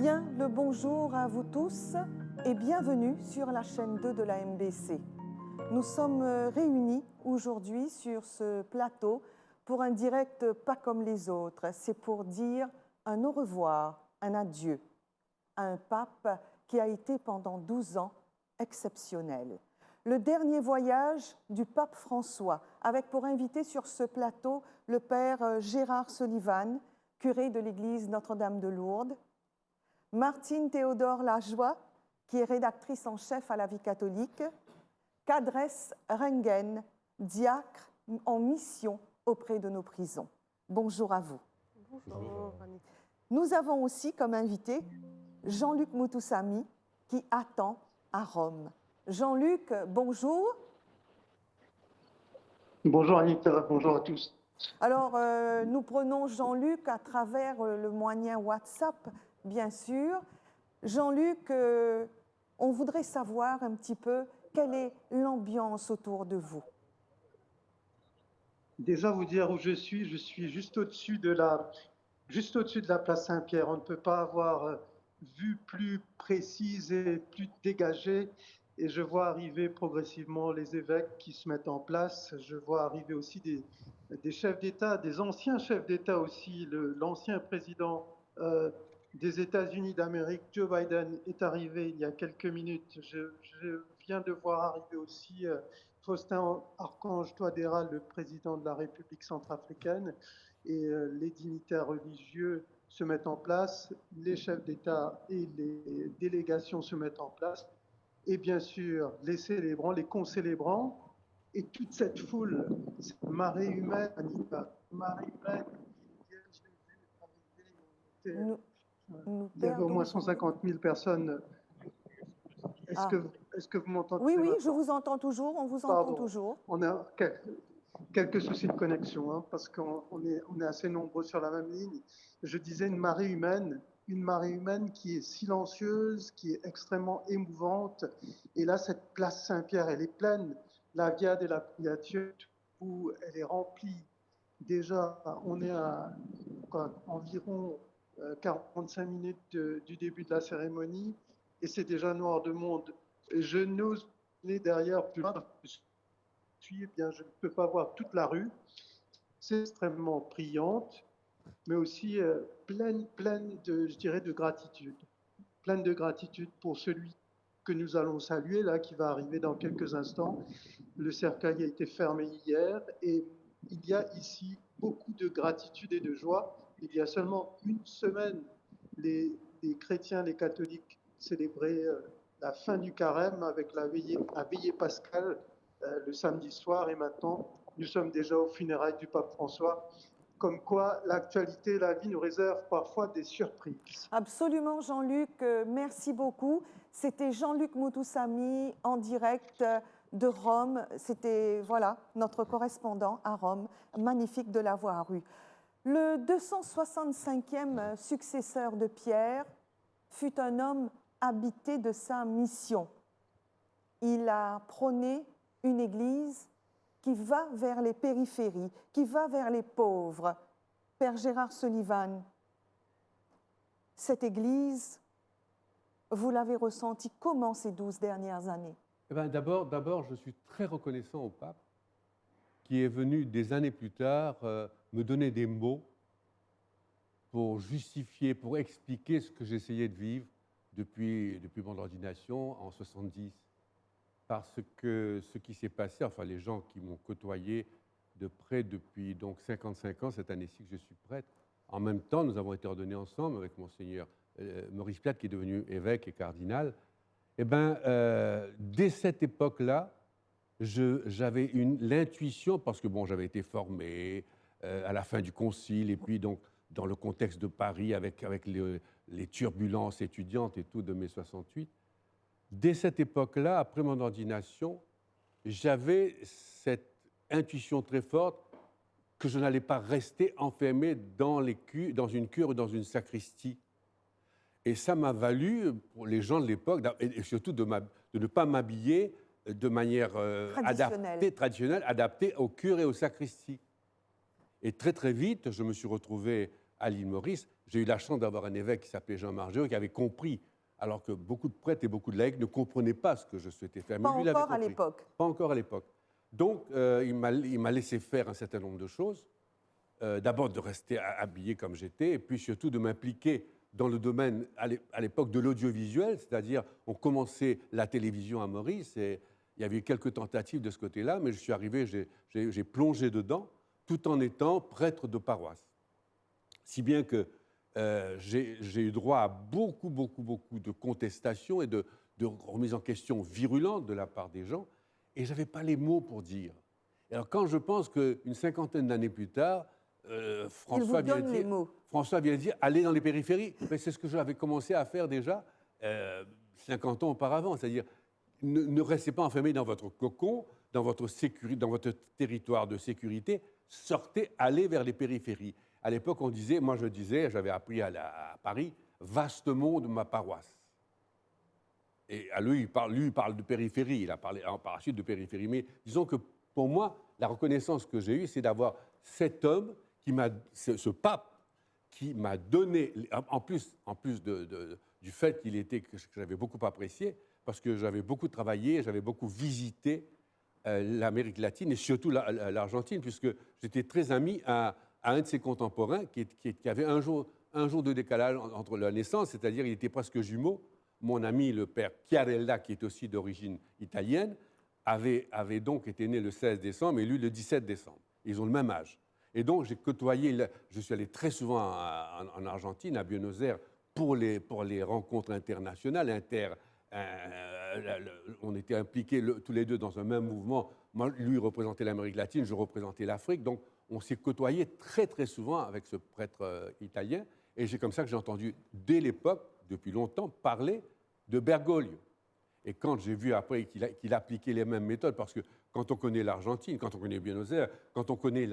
Bien le bonjour à vous tous et bienvenue sur la chaîne 2 de la MBC. Nous sommes réunis aujourd'hui sur ce plateau pour un direct pas comme les autres. C'est pour dire un au revoir, un adieu à un pape qui a été pendant 12 ans exceptionnel. Le dernier voyage du pape François, avec pour invité sur ce plateau le père Gérard Sullivan, curé de l'église Notre-Dame de Lourdes, Martine Théodore Lajoie, qui est rédactrice en chef à la Vie catholique, Kadres Rengen, diacre en mission auprès de nos prisons. Bonjour à vous. Bonjour. Nous avons aussi comme invité Jean-Luc Moutoussamy, qui attend à Rome. Jean-Luc, bonjour. Bonjour Anita, bonjour à tous. Alors, nous prenons Jean-Luc à travers le moyen WhatsApp, bien sûr. Jean-Luc, on voudrait savoir un petit peu quelle est l'ambiance autour de vous. Déjà vous dire où je suis juste au-dessus de la place Saint-Pierre. On ne peut pas avoir vue plus précise et plus dégagée. Et je vois arriver progressivement les évêques qui se mettent en place. Je vois arriver aussi des chefs d'État, des anciens chefs d'État aussi. L'ancien président des États-Unis d'Amérique, Joe Biden, est arrivé il y a quelques minutes. Je viens de voir arriver aussi Faustin Archange Touadéra, le président de la République centrafricaine, et les dignitaires religieux se mettent en place, les chefs d'État et les délégations se mettent en place, et bien sûr les célébrants, les concélébrants, et toute cette foule, cette marée humaine, Anita, marée humaine, hier je l'ai vu arriver, il y avait au moins 150 000 personnes. Est-ce que vous m'entendez? Oui, je vous entends toujours, on vous entend toujours. On a quelques soucis de connexion, hein, parce qu'on est assez nombreux sur la même ligne. Je disais une marée humaine qui est silencieuse, qui est extrêmement émouvante. Et là, cette place Saint-Pierre, elle est pleine. La Via della Priature, où elle est remplie. Déjà, on est à environ 45 minutes du début de la cérémonie, et c'est déjà noir de monde. Je n'ose aller derrière plus loin. Eh bien, je ne peux pas voir toute la rue. C'est extrêmement brillante, mais aussi pleine de, je dirais, de gratitude. Pleine de gratitude pour celui que nous allons saluer, là, qui va arriver dans quelques instants. Le cercueil a été fermé hier et il y a ici beaucoup de gratitude et de joie. Il y a seulement une semaine, les chrétiens, les catholiques célébraient la fin du carême avec la veillée pascale le samedi soir, et maintenant nous sommes déjà aux funérailles du pape François. Comme quoi l'actualité, la vie nous réserve parfois des surprises. Absolument, Jean-Luc, merci beaucoup. C'était Jean-Luc Moutoussamy en direct de Rome. C'était voilà, notre correspondant à Rome. Magnifique de l'avoir eu. Le 265e successeur de Pierre fut un homme habité de sa mission. Il a prôné une église qui va vers les périphéries, qui va vers les pauvres. Père Gérard Sullivan, cette église, vous l'avez ressentie comment ces 12 dernières années? Eh bien, d'abord, je suis très reconnaissant au pape qui est venu des années plus tard me donner des mots pour justifier, pour expliquer ce que j'essayais de vivre depuis mon ordination en 70. Parce que ce qui s'est passé, enfin les gens qui m'ont côtoyé de près depuis donc 55 ans, cette année-ci que je suis prêtre, en même temps, nous avons été ordonnés ensemble avec Monseigneur Maurice Piat, qui est devenu évêque et cardinal. Eh bien, dès cette époque-là, j'avais l'intuition, parce que bon, j'avais été formé à la fin du concile, et puis donc dans le contexte de Paris, avec les turbulences étudiantes et tout de mai 68, dès cette époque-là, après mon ordination, j'avais cette intuition très forte que je n'allais pas rester enfermé dans une cure ou dans une sacristie. Et ça m'a valu, pour les gens de l'époque, et surtout de ne pas m'habiller de manière traditionnelle, adaptée aux cures et aux sacristies. Et très très vite, je me suis retrouvé à l'île Maurice, j'ai eu la chance d'avoir un évêque qui s'appelait Jean Margeux, qui avait compris, alors que beaucoup de prêtres et beaucoup de laïcs ne comprenaient pas ce que je souhaitais faire. Pas Mais lui, il avait encore à compris. l'époque. Pas encore à l'époque. Donc, il m'a laissé faire un certain nombre de choses. D'abord de rester habillé comme j'étais, et puis surtout de m'impliquer dans le domaine, à l'époque, de l'audiovisuel, c'est-à-dire on commençait la télévision à Maurice, et il y avait eu quelques tentatives de ce côté-là, mais je suis arrivé, j'ai plongé dedans, tout en étant prêtre de paroisse. Si bien que j'ai eu droit à beaucoup de contestations et de remises en question virulentes de la part des gens, et je n'avais pas les mots pour dire. Et alors quand je pense qu'une cinquantaine d'années plus tard, François vient dire allez dans les périphéries. Mais c'est ce que j'avais commencé à faire déjà 50 ans auparavant. C'est-à-dire, ne restez pas enfermés dans votre cocon, dans votre territoire de sécurité. Sortez, allez vers les périphéries. À l'époque, on disait, moi je disais, j'avais appris à Paris, vaste monde ma paroisse. Et lui, il parle de périphérie. Il a parlé par la suite de périphérie. Mais disons que pour moi, la reconnaissance que j'ai eue, c'est d'avoir cet homme ce pape qui m'a donné, en plus du fait qu'il était, que j'avais beaucoup apprécié, parce que j'avais beaucoup travaillé, j'avais beaucoup visité l'Amérique latine et surtout l'Argentine, puisque j'étais très ami à un de ses contemporains qui avait un jour de décalage entre la naissance, c'est-à-dire il était presque jumeau. Mon ami, le père Chiarella, qui est aussi d'origine italienne, avait donc été né le 16 décembre et lui le 17 décembre. Ils ont le même âge. Et donc, j'ai côtoyé, je suis allé très souvent en Argentine, à Buenos Aires, pour les rencontres internationales, on était impliqués tous les deux dans un même mouvement. Moi, lui représentait l'Amérique latine, je représentais l'Afrique. Donc, on s'est côtoyés très souvent avec ce prêtre italien. Et c'est comme ça que j'ai entendu, dès l'époque, depuis longtemps, parler de Bergoglio. Et quand j'ai vu après qu'il appliquait les mêmes méthodes, parce que quand on connaît l'Argentine, quand on connaît Buenos Aires, quand on connaît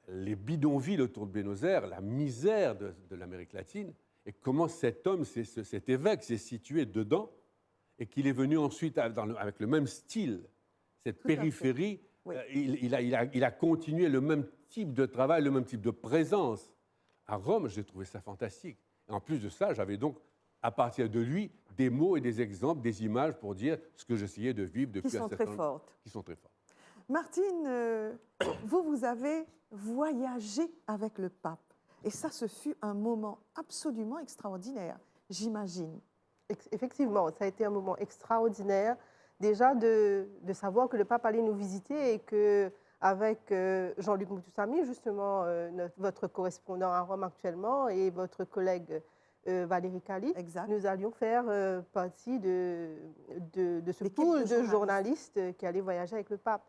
les bidonvilles autour de Buenos Aires, la misère de l'Amérique latine, et comment cet homme, cet évêque s'est situé dedans, et qu'il est venu ensuite avec le même style, cette périphérie, oui. Il a continué le même type de travail, le même type de présence. À Rome, j'ai trouvé ça fantastique. Et en plus de ça, j'avais donc, à partir de lui, des mots et des exemples, des images pour dire ce que j'essayais de vivre depuis un certain temps. Qui sont très fortes. Martine, vous avez voyagé avec le pape. Et ça, ce fut un moment absolument extraordinaire, j'imagine. Effectivement, ça a été un moment extraordinaire. Déjà, de savoir que le pape allait nous visiter et qu'avec Jean-Luc Moutoussamy, justement, votre correspondant à Rome actuellement, et votre collègue Valérie Cali, nous allions faire partie de ce pool de journalistes qui allaient voyager avec le pape.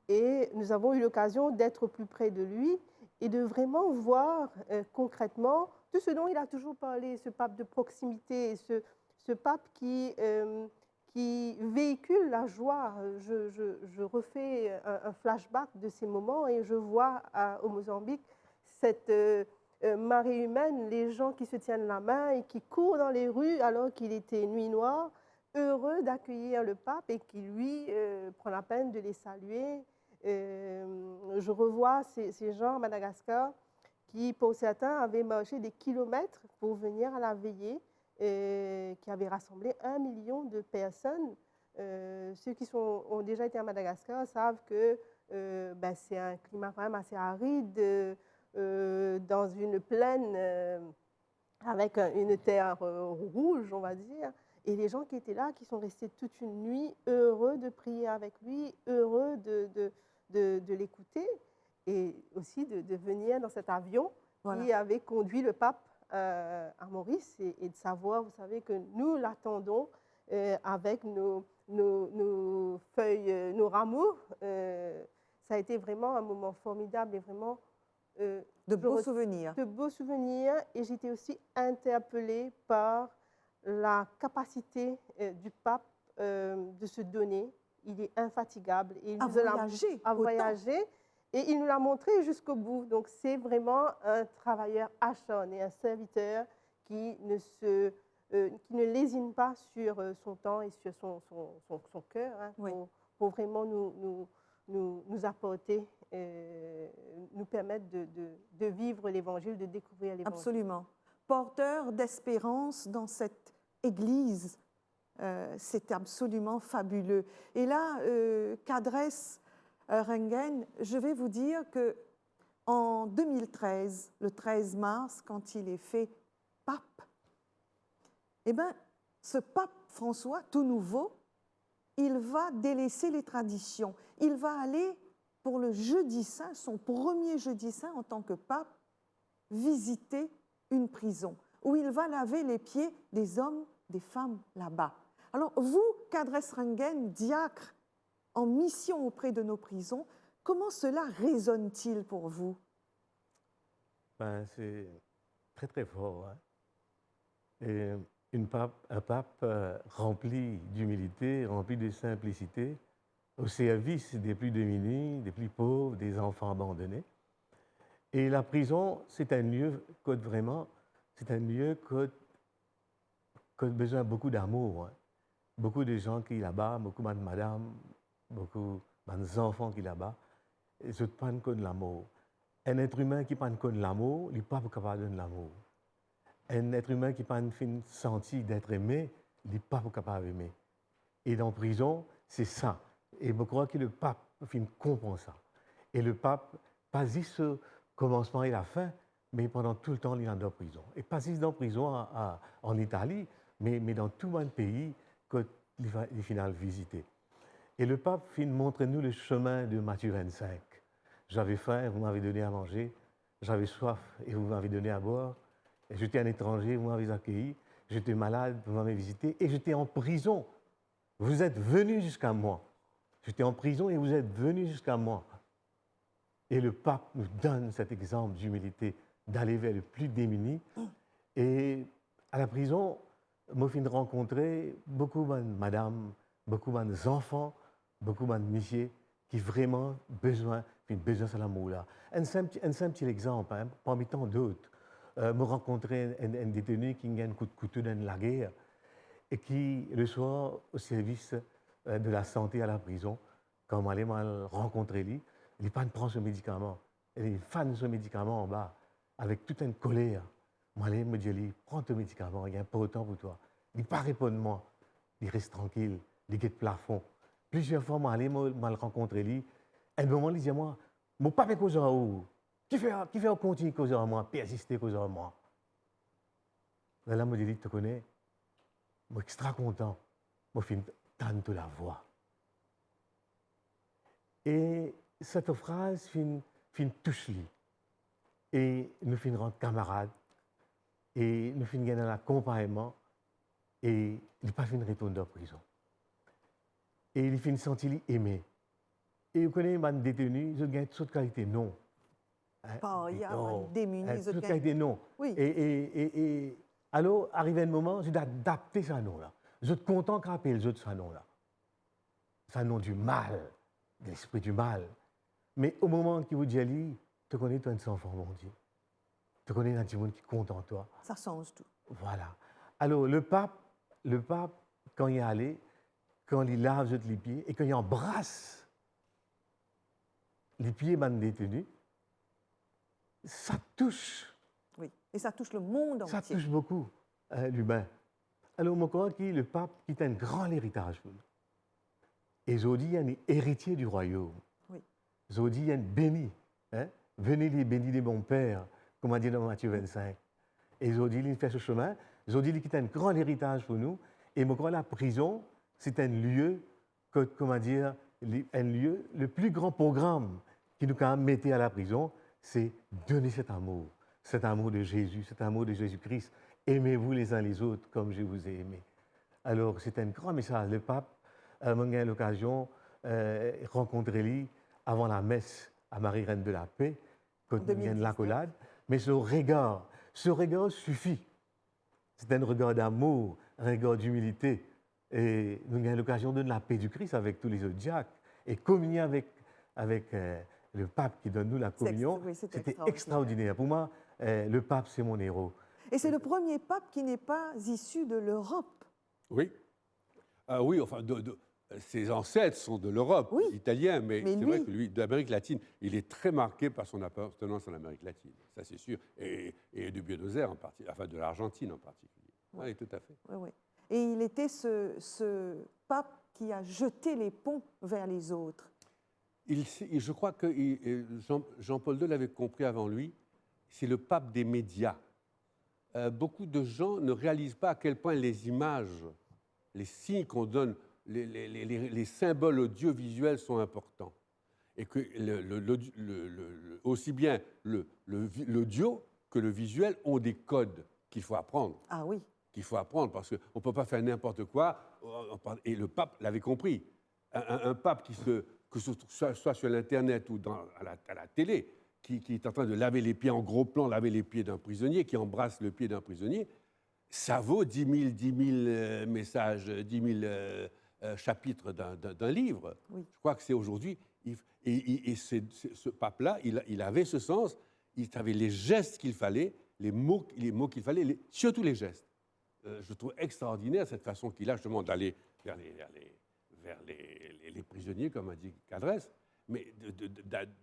Et nous avons eu l'occasion d'être au plus près de lui et de vraiment voir concrètement tout ce dont il a toujours parlé, ce pape de proximité, ce pape qui véhicule la joie. Je refais un flashback de ces moments et je vois au Mozambique cette marée humaine, les gens qui se tiennent la main et qui courent dans les rues alors qu'il était nuit noire, heureux d'accueillir le pape et qui, lui, prend la peine de les saluer. Je revois ces gens à Madagascar qui, pour certains, avaient marché des kilomètres pour venir à la veillée, qui avait rassemblé 1 million de personnes. Ceux qui ont déjà été à Madagascar savent que c'est un climat quand même assez aride, dans une plaine avec une terre rouge, on va dire. Et les gens qui étaient là, qui sont restés toute une nuit, heureux de prier avec lui, heureux de l'écouter, et aussi de venir dans cet avion qui avait conduit le pape à Maurice, et de savoir, vous savez, que nous l'attendons avec nos feuilles, nos rameaux. Ça a été vraiment un moment formidable et vraiment... de beaux souvenirs. De beaux souvenirs, et j'étais aussi interpellée par la capacité du pape de se donner. Il est infatigable. Et il à voyager. Et il nous l'a montré jusqu'au bout. Donc c'est vraiment un travailleur acharné, un serviteur qui ne lésine pas sur son temps et sur son cœur, hein, pour vraiment nous apporter nous permettent de vivre l'Évangile, de découvrir l'Évangile. Absolument. Porteur d'espérance dans cette Église, c'est absolument fabuleux. Et là, qu'adresse Röntgen, je vais vous dire que en 2013, le 13 mars, quand il est fait pape, eh bien, ce pape François, tout nouveau, il va délaisser les traditions. Il va aller pour le jeudi saint, son premier jeudi saint en tant que pape, visiter une prison où il va laver les pieds des hommes, des femmes là-bas. Alors, vous, qu'adresse Röntgen, diacre en mission auprès de nos prisons, comment cela résonne-t-il pour vous? Ben, c'est très très fort. Hein. Et un pape rempli d'humilité, rempli de simplicité, au service des plus démunis, des plus pauvres, des enfants abandonnés. Et la prison, c'est un lieu c'est un lieu qui a besoin de beaucoup d'amour. Hein. Beaucoup de gens qui là-bas, beaucoup de madame, beaucoup d'enfants qui là-bas, ils ne pas que de l'amour. Un être humain qui ne pas de l'amour, il n'est pas capable de donner l'amour. Un être humain qui n'a pas senti d'être aimé, il n'est pas capable d'aimer. Et dans la prison, c'est ça. Et je crois que le pape comprend ça. Et le pape, pas juste au commencement et la fin, mais pendant tout le temps, il est dans la prison. Et pas juste dans la prison en Italie, mais dans tout le pays qu'il va visiter. Et le pape montre-nous le chemin de Matthieu 25. J'avais faim, vous m'avez donné à manger. J'avais soif et vous m'avez donné à boire. J'étais un étranger, vous m'avez accueilli. J'étais malade, vous m'avez visité. Et j'étais en prison. Vous êtes venus jusqu'à moi. J'étais en prison et vous êtes venus jusqu'à moi. Et le pape nous donne cet exemple d'humilité, d'aller vers le plus démuni. Et à la prison, moi, je rencontrer beaucoup de madame, beaucoup d'enfants, beaucoup de messieurs qui vraiment besoin de l'amour-là. Un simple petit exemple, hein, parmi tant d'autres. Me rencontrer un détenu qui a un coup de couteau dans la guerre et qui, le soir, au service de la santé à la prison, quand on allait mal rencontrer lui, il n'est pas de prendre ce médicament. Il est fan de ce médicament en bas, avec toute une colère. Moi, je me dis, prends ton médicament, il y a un peu de temps pour toi. Il ne pas répondre moi. Il reste tranquille, il guette plafond. Plusieurs fois, moi, je le rencontrer lui. À un moment, il dit à moi, mon papa est causé à où? Qui fait continuer causer à moi, persister causer à moi? Là, je me dis, tu te connais? Je suis extra content. Je finis tant la voix. Et cette phrase touche lui. Et nous finirons camarades. Et nous finirons dans l'accompagnement. Et il n'a pas fini de retourner en prison. Et il finit de sentir aimé. Et vous connaissez les détenus, ils ont gagné toutes qualités, non. Il y a un démuni. Toutes qualités, non. Oui. Et alors, arrivé un moment, je dois adapter ce nom-là. Je suis content qu'on appelle les autres ce nom-là. C'est un nom du mal, de l'esprit du mal. Mais au moment où vous dites, tu connais toi un enfant, mon Dieu. Tu connais un petit monde qui compte en toi. Ça change tout. Voilà. Alors, le pape, quand il est allé, quand il lave les pieds et quand il embrasse les pieds man détenus, ça touche. Oui, et ça touche le monde entier. Ça touche beaucoup l'humain. Alors, je crois que le pape qui a un grand héritage pour nous. Et aujourd'hui, il y a un héritier du royaume. Oui. Aujourd'hui, il y a un béni. Hein? Venez les bénis de mon Père, comme on dit dans Matthieu 25. Et aujourd'hui, il fait ce chemin. Aujourd'hui, il quitte un grand héritage pour nous. Et je crois que la prison, c'est un lieu, le plus grand programme qui nous a mis à la prison, c'est donner cet amour de Jésus, cet amour de Jésus-Christ. Aimez-vous les uns les autres comme je vous ai aimé. Alors, c'est un grand message. Le pape a eu l'occasion de rencontrer lui avant la messe à Marie-Reine de la Paix, quand il y a une l'accolade. Mais ce regard suffit. C'est un regard d'amour, un regard d'humilité. Et nous avons l'occasion de donner la paix du Christ avec tous les autres diacres et communier avec le pape qui donne nous la communion. C'était extraordinaire. Pour moi, le pape, c'est mon héros. Et c'est le premier pape qui n'est pas issu de l'Europe. Oui. Oui, enfin, ses ancêtres sont de l'Europe, Oui. italiens, mais Mais c'est vrai lui- que lui, d'Amérique latine, il est très marqué par son appartenance à l'Amérique latine, ça c'est sûr, et de Buenos Aires en particulier, enfin de l'Argentine en particulier. Oui, tout à fait. Oui, oui. Et il était ce pape qui a jeté les ponts vers les autres. Je crois que Jean-Paul II l'avait compris avant lui, c'est le pape des médias. Beaucoup de gens ne réalisent pas à quel point les images, les signes qu'on donne, les symboles audiovisuels sont importants. Et que aussi bien l'audio que le visuel ont des codes qu'il faut apprendre. Ah oui, Qu'il faut apprendre, parce qu'on ne peut pas faire n'importe quoi. Et le pape l'avait compris. Un pape que ce soit sur l'Internet ou à la télé, qui est en train de laver les pieds en gros plan, laver les pieds d'un prisonnier, qui embrasse le pied d'un prisonnier, ça vaut 10 000 messages, 10 000 chapitres d'un livre. Oui. Je crois que c'est aujourd'hui. Ce pape-là, il avait ce sens, il savait les gestes qu'il fallait, les mots qu'il fallait, surtout les gestes. Je trouve extraordinaire cette façon qu'il a justement d'aller vers les prisonniers, comme a dit Cadrès, mais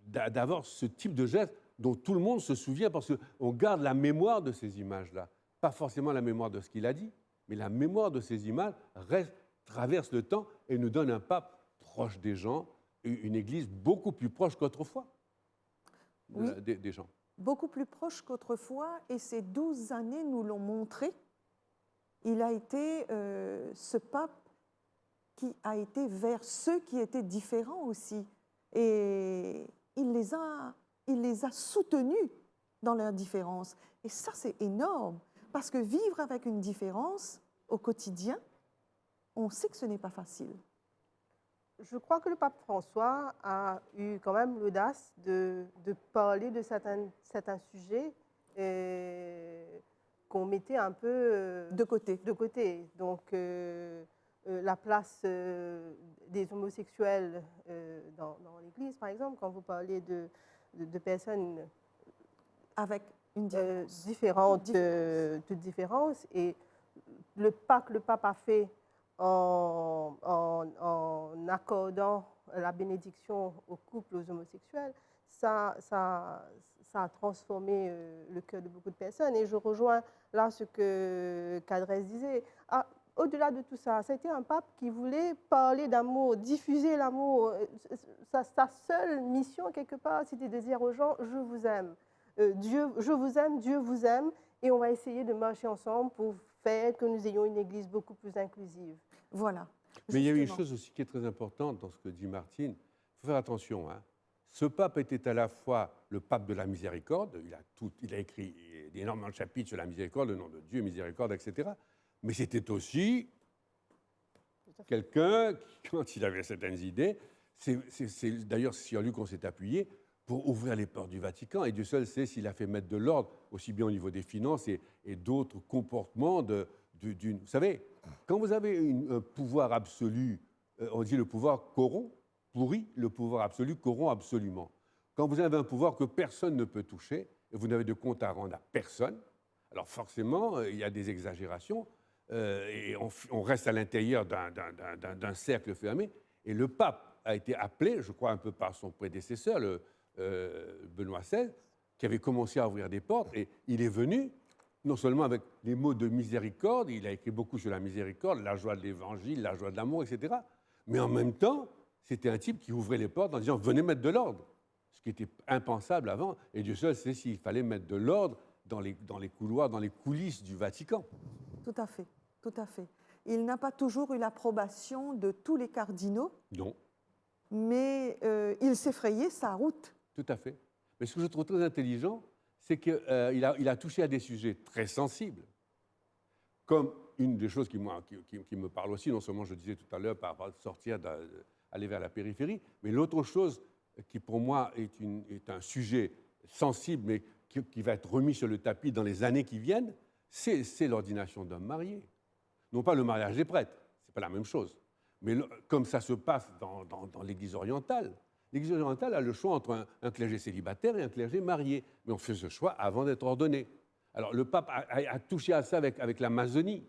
d'avoir ce type de geste dont tout le monde se souvient parce qu'on garde la mémoire de ces images-là. Pas forcément la mémoire de ce qu'il a dit, mais la mémoire de ces images traverse le temps et nous donne un pape proche des gens, une église beaucoup plus proche qu'autrefois des gens. beaucoup plus proche qu'autrefois, et ces 12 années nous l'ont montré. Il a été ce pape qui a été vers ceux qui étaient différents aussi. Et il les a soutenus dans leurs différences. Et ça, c'est énorme, parce que vivre avec une différence au quotidien, on sait que ce n'est pas facile. Je crois que le pape François a eu quand même l'audace de parler de certains sujets qu'on mettait un peu De côté. de côté. Donc, la place des homosexuels dans l'Église, par exemple, quand vous parlez de personnes Avec une différence. différentes, de différences, et le pas que le pape a fait en accordant la bénédiction aux couples, aux homosexuels, ça a transformé le cœur de beaucoup de personnes. Et je rejoins là ce que Cadrès disait. Au-delà de tout ça, c'était un pape qui voulait parler d'amour, diffuser l'amour. Sa seule mission, quelque part, c'était de dire aux gens « je vous aime ». Je vous aime, Dieu vous aime, et on va essayer de marcher ensemble pour faire que nous ayons une église beaucoup plus inclusive. Voilà. Mais il y a une Justement. chose aussi qui est très importante dans ce que dit Martine. Il faut faire attention. Ce pape était à la fois le pape de la miséricorde. Il a écrit énormément de chapitres sur la miséricorde, le nom de Dieu, miséricorde, etc. Mais c'était aussi quelqu'un qui, quand il avait certaines idées, c'est d'ailleurs sur lui qu'on s'est appuyé pour ouvrir les portes du Vatican. Et Dieu seul sait s'il a fait mettre de l'ordre, aussi bien au niveau des finances et d'autres comportements d'une... Vous savez, quand vous avez un pouvoir absolu, on dit le pouvoir corrompt, pourrit, le pouvoir absolu corrompt absolument. Quand vous avez un pouvoir que personne ne peut toucher, et vous n'avez de compte à rendre à personne, alors forcément, il y a des exagérations, et on reste à l'intérieur d'un cercle fermé. Et le pape a été appelé, je crois un peu par son prédécesseur, Benoît XVI, qui avait commencé à ouvrir des portes, et il est venu non seulement avec les mots de miséricorde, il a écrit beaucoup sur la miséricorde, la joie de l'évangile, la joie de l'amour, etc. Mais en même temps, c'était un type qui ouvrait les portes en disant « venez mettre de l'ordre », ce qui était impensable avant, et Dieu seul sait s'il fallait mettre de l'ordre dans les couloirs, dans les coulisses du Vatican. Tout à fait, tout à fait. Il n'a pas toujours eu l'approbation de tous les cardinaux, Non, mais il s'est frayé sa route. tout à fait. Mais ce que je trouve très intelligent, c'est qu'il a touché à des sujets très sensibles, comme une des choses qui me parle aussi, non seulement je disais tout à l'heure par rapport à sortir, aller vers la périphérie, mais l'autre chose qui pour moi est un sujet sensible, mais qui va être remis sur le tapis dans les années qui viennent, c'est l'ordination d'hommes mariés. Non pas le mariage des prêtres, ce n'est pas la même chose, mais comme ça se passe dans l'Église orientale. L'Église orientale a le choix entre un clergé célibataire et un clergé marié, mais on fait ce choix avant d'être ordonné. Alors le pape a touché à ça avec l'Amazonie.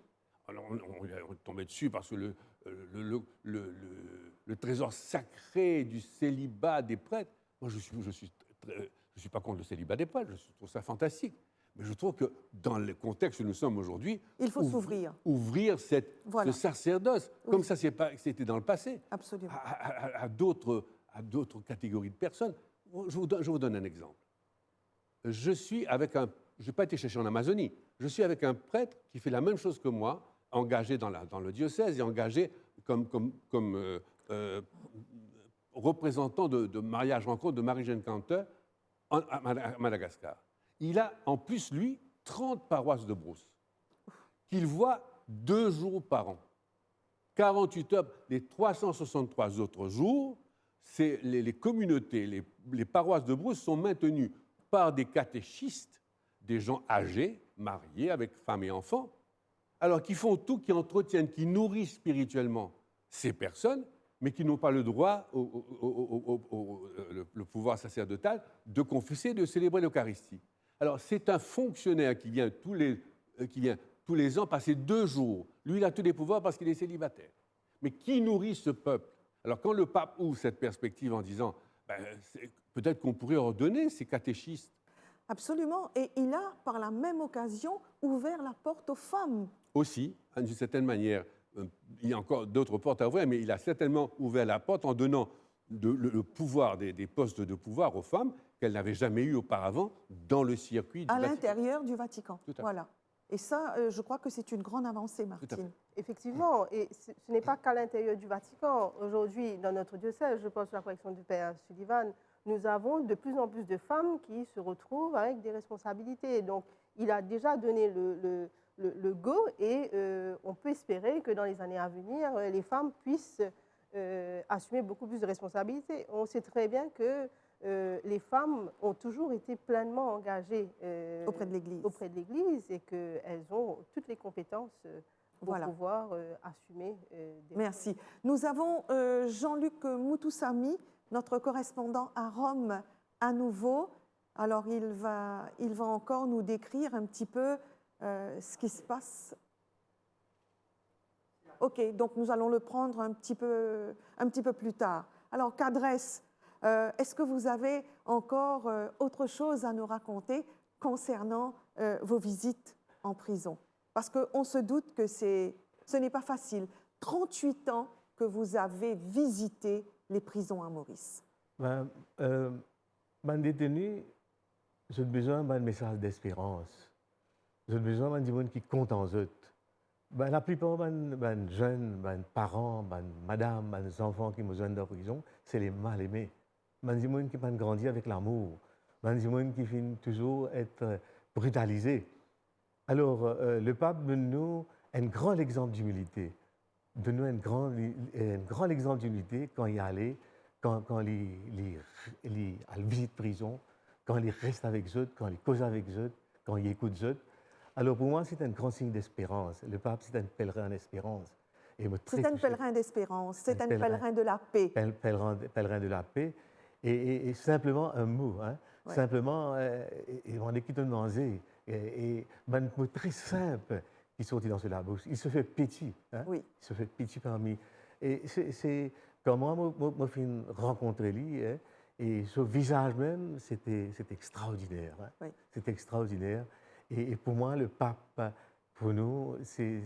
Alors, on est tombé dessus parce que le trésor sacré du célibat des prêtres. Moi, je suis pas contre le célibat des prêtres, je trouve ça fantastique. Mais je trouve que dans le contexte où nous sommes aujourd'hui, Il faut s'ouvrir. Ouvrir ce sacerdoce, Oui. comme ça c'était dans le passé, Absolument. à d'autres catégories de personnes. Je vous donne un exemple. Je n'ai pas été chercher en Amazonie, je suis avec un prêtre qui fait la même chose que moi, engagé dans le diocèse et engagé comme représentant de mariage rencontre de Marie-Jeanne Canteur à Madagascar. Il a en plus, lui, 30 paroisses de brousse qu'il voit 2 jours par an. 48 heures, les 363 autres jours, les communautés, les paroisses de brousse sont maintenues par des catéchistes, des gens âgés, mariés, avec femmes et enfants, alors qui font tout, qui entretiennent, qui nourrissent spirituellement ces personnes, mais qui n'ont pas le droit, le pouvoir sacerdotal, de confesser, de célébrer l'Eucharistie. Alors, c'est un fonctionnaire qui vient tous les ans passer 2 jours. Lui, il a tous les pouvoirs parce qu'il est célibataire. Mais qui nourrit ce peuple? Alors, quand le pape ouvre cette perspective en disant peut-être qu'on pourrait ordonner ces catéchistes. Absolument. Et il a, par la même occasion, ouvert la porte aux femmes. Aussi, d'une certaine manière, il y a encore d'autres portes à ouvrir, mais il a certainement ouvert la porte en donnant le pouvoir, des postes de pouvoir aux femmes qu'elles n'avaient jamais eu auparavant dans le circuit du à Vatican. l'intérieur du Vatican. Tout à fait. Voilà. Et ça, je crois que c'est une grande avancée, Martine. Effectivement, et ce n'est pas qu'à l'intérieur du Vatican. Aujourd'hui, dans notre diocèse, je pense à la correction du Père Sullivan, nous avons de plus en plus de femmes qui se retrouvent avec des responsabilités. Donc, il a déjà donné le go et on peut espérer que dans les années à venir, les femmes puissent assumer beaucoup plus de responsabilités. On sait très bien que les femmes ont toujours été pleinement engagées Auprès de l'Église. Et qu'elles ont toutes les compétences pour pouvoir assumer des Merci. Nous avons Jean-Luc Moutoussamy, notre correspondant à Rome, à nouveau. Alors, il va encore nous décrire un petit peu ce qui se passe. OK, donc nous allons le prendre un petit peu plus tard. Alors, qu'adresse est-ce que vous avez encore autre chose à nous raconter concernant vos visites en prison? Parce qu'on se doute que ce n'est pas facile. 38 ans que vous avez visité les prisons à Maurice. Ben détenu, j'ai besoin d'un message d'espérance. J'ai besoin d'un monde qui compte en eux. La plupart des jeunes, des parents, des madames, des enfants qui me joignent dans la prison, c'est les mal-aimés. Des gens qui ont grandi avec l'amour. Des gens qui finissent toujours être brutalisés. Alors, le pape donne nous un grand exemple d'humilité. Donne nous un grand exemple d'humilité quand il y allait, quand il visite prison, quand il reste avec eux, quand il cause avec eux, quand il écoute eux. Alors, pour moi, c'est un grand signe d'espérance. Le pape, c'est un pèlerin d'espérance. C'est un pèlerin d'espérance, c'est un pèlerin de la paix. Pèlerin de la paix. Et simplement un mot, hein? Ouais. Simplement, on est qui te demander, et un mot très simple qui sortit dans la bouche. Il se fait petit, hein? Oui. Il se fait petit parmi. Et c'est quand moi, je suis rencontré lui, hein? Et ce visage même, c'était extraordinaire. Hein? Oui. C'est extraordinaire. Et pour moi, le pape, pour nous, c'est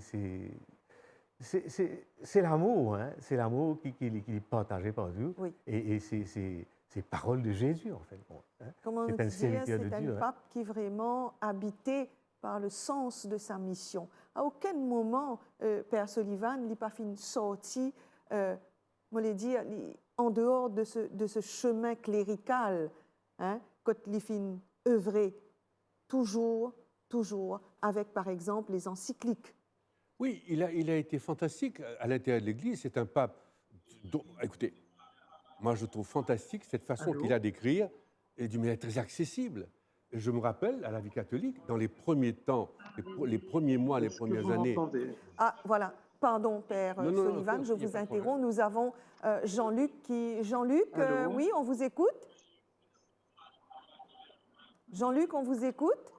l'amour, hein? C'est l'amour qui est partagé par Dieu. Oui. Et c'est parole de Jésus, en fait. Hein? Comment nous dire, c'est un pape qui est vraiment habité par le sens de sa mission. À aucun moment, Père Sullivan n'a pas fait une sortie, en dehors de ce chemin clérical, hein, quand il a fait œuvrer toujours avec, par exemple, les encycliques. Oui, il a été fantastique à l'intérieur de l'Église. C'est un pape dont, écoutez, moi je trouve fantastique cette façon qu'il a d'écrire et d'une manière très accessible. Je me rappelle, à la vie catholique, dans les premiers temps, les premiers mois, les premières années... Ah, voilà. Pardon, Père Sullivan, je vous interromps. Nous avons Jean-Luc qui... Jean-Luc, oui, on vous écoute. Jean-Luc, on vous écoute.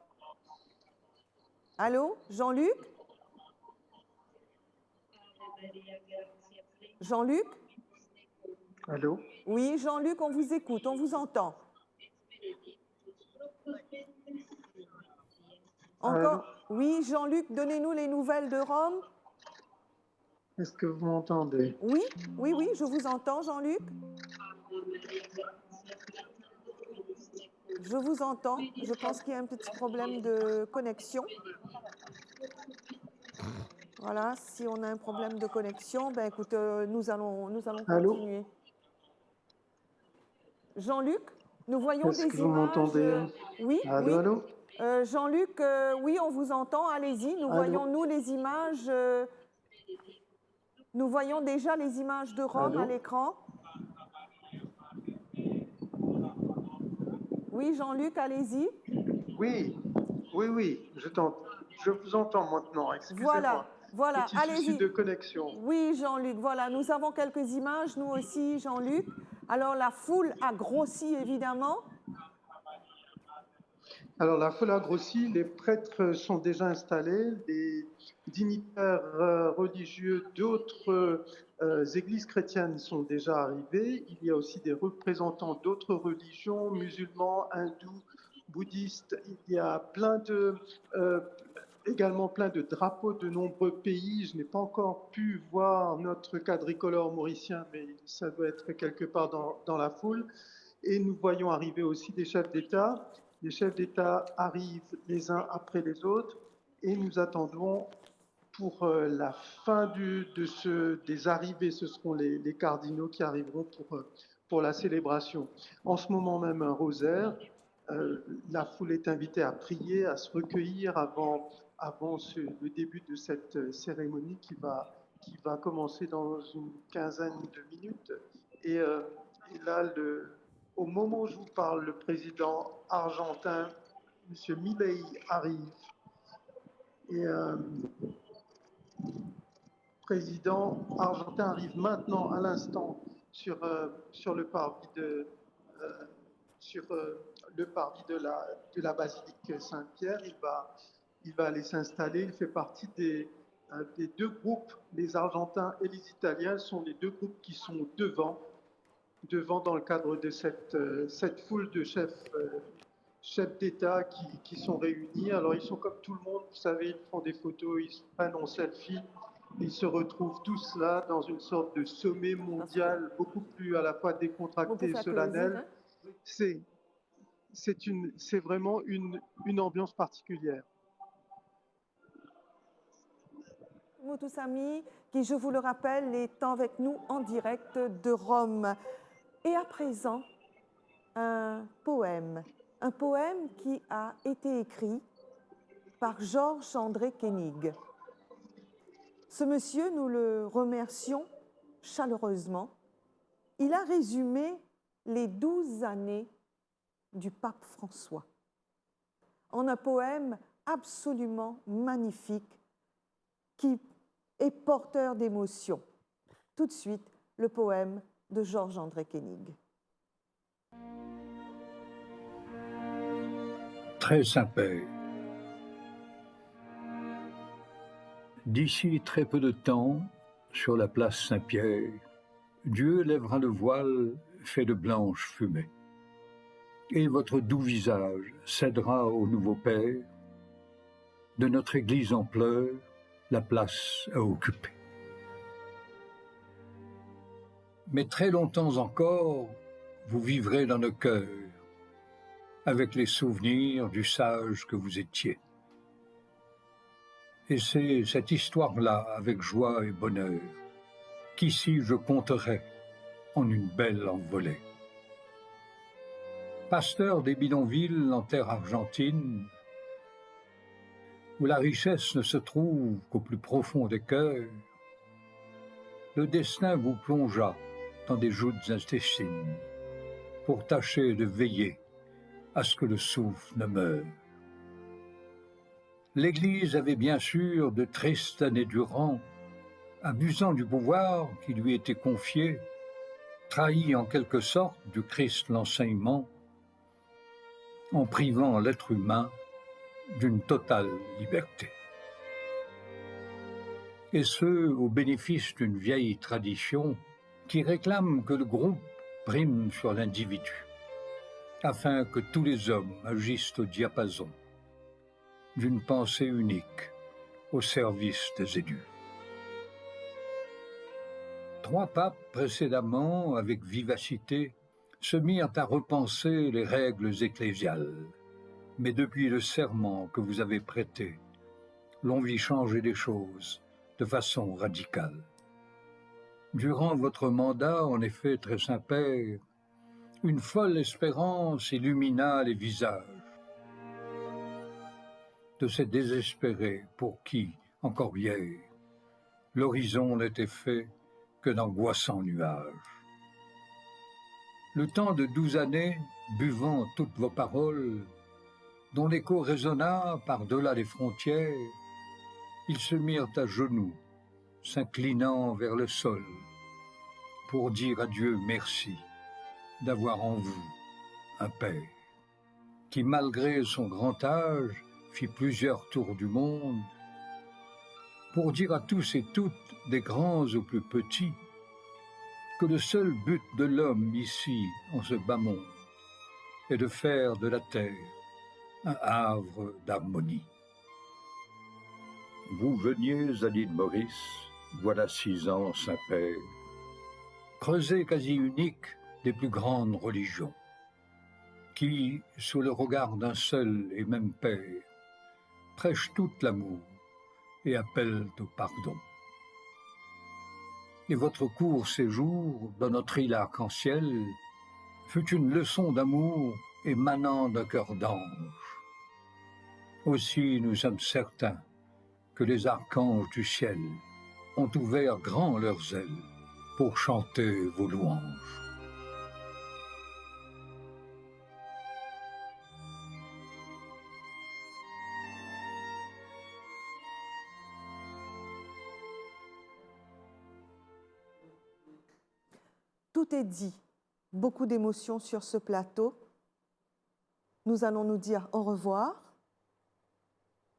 Allô, Jean-Luc? Jean-Luc? Allô? Oui, Jean-Luc, on vous écoute, on vous entend. Encore? Oui, Jean-Luc, donnez-nous les nouvelles de Rome. Est-ce que vous m'entendez? Oui, oui, oui, je vous entends, Jean-Luc. Je vous entends. Je pense qu'il y a un petit problème de connexion. Voilà, si on a un problème de connexion, ben écoute, nous allons Allô? continuer. Jean-Luc, nous voyons Est-ce des que vous images. m'entendez? Oui, Allô, oui. allô? Jean-Luc, oui, on vous entend. Allez-y, nous Allô? voyons, nous, les images. Nous voyons déjà les images de Rome à Allô? l'écran. Oui, Jean-Luc, allez-y. Oui, oui, je vous entends maintenant, excusez-moi. Voilà, Petit souci allez-y. de connexion. Oui, Jean-Luc, voilà, nous avons quelques images, nous aussi, Jean-Luc. Alors, la foule a grossi, évidemment. Alors, la foule a grossi, les prêtres sont déjà installés, les dignitaires religieux d'autres églises chrétiennes sont déjà arrivés. Il y a aussi des représentants d'autres religions, musulmans, hindous, bouddhistes. Il y a également plein de drapeaux de nombreux pays. Je n'ai pas encore pu voir notre quadricolore mauricien, mais ça doit être quelque part dans la foule. Et nous voyons arriver aussi des chefs d'État. Les chefs d'État arrivent les uns après les autres et nous attendons pour la fin des arrivées, ce seront les cardinaux qui arriveront pour la célébration. En ce moment même, un rosaire. La foule est invitée à prier, à se recueillir avant le début de cette cérémonie qui va commencer dans une quinzaine de minutes. Et là, au moment où je vous parle, le président argentin, M. Milei, arrive. Et président argentin arrive maintenant, à l'instant, sur le parvis de la basilique Saint-Pierre. Il va aller s'installer. Il fait partie des deux groupes, les Argentins et les Italiens sont les deux groupes qui sont devant dans le cadre de cette foule de chefs d'État qui sont réunis. Alors ils sont comme tout le monde, vous savez, ils font des photos, ils se prennent en selfie. Ils se retrouvent tous là dans une sorte de sommet mondial beaucoup plus à la fois décontracté et solennel. C'est vraiment une ambiance particulière. Moutoussamy, qui, je vous le rappelle, est avec nous en direct de Rome. Et à présent, un poème qui a été écrit par Georges-André Koenig. Ce monsieur, nous le remercions chaleureusement. Il a résumé les 12 années du pape François en un poème absolument magnifique qui est porteur d'émotion. Tout de suite, le poème de Georges-André Koenig. Très Saint-Père, d'ici très peu de temps, sur la place Saint-Pierre, Dieu lèvera le voile fait de blanche fumée, et votre doux visage cédera au nouveau Père de notre Église en pleurs la place à occuper. Mais très longtemps encore, vous vivrez dans nos cœurs, avec les souvenirs du sage que vous étiez. Et c'est cette histoire-là, avec joie et bonheur, qu'ici je compterai en une belle envolée. Pasteur des bidonvilles en terre argentine, où la richesse ne se trouve qu'au plus profond des cœurs, le destin vous plongea dans des joutes intestines pour tâcher de veiller à ce que le souffle ne meure. L'Église avait bien sûr de tristes années durant, abusant du pouvoir qui lui était confié, trahi en quelque sorte du Christ l'enseignement, en privant l'être humain d'une totale liberté. et ce, au bénéfice d'une vieille tradition qui réclame que le groupe prime sur l'individu, afin que tous les hommes agissent au diapason d'une pensée unique au service des élus. 3 papes précédemment, avec vivacité, se mirent à repenser les règles ecclésiales. Mais depuis le serment que vous avez prêté, l'on vit changer les choses de façon radicale. Durant votre mandat, en effet, très Saint-Père, une folle espérance illumina les visages de ces désespérés pour qui, encore hier, l'horizon n'était fait que d'angoissants nuages. Le temps de 12 années, buvant toutes vos paroles, dont l'écho résonna par-delà les frontières, ils se mirent à genoux, s'inclinant vers le sol, pour dire à Dieu merci d'avoir en vous un Père, qui, malgré son grand âge, fit plusieurs tours du monde, pour dire à tous et toutes, des grands aux plus petits, que le seul but de l'homme ici, en ce bas monde, est de faire de la terre un havre d'harmonie. Vous veniez à l'île Maurice, voilà 6 ans, Saint-Père. Creuset quasi unique des plus grandes religions, qui, sous le regard d'un seul et même Père, prêchent tout l'amour et appellent au pardon. Et votre court séjour dans notre île arc-en-ciel fut une leçon d'amour émanant d'un cœur d'ange. Aussi nous sommes certains que les archanges du ciel ont ouvert grand leurs ailes pour chanter vos louanges. Tout est dit, beaucoup d'émotions sur ce plateau. Nous allons nous dire au revoir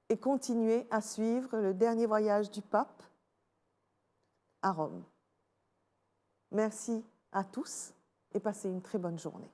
et continuer à suivre le dernier voyage du pape à Rome. Merci à tous et passez une très bonne journée.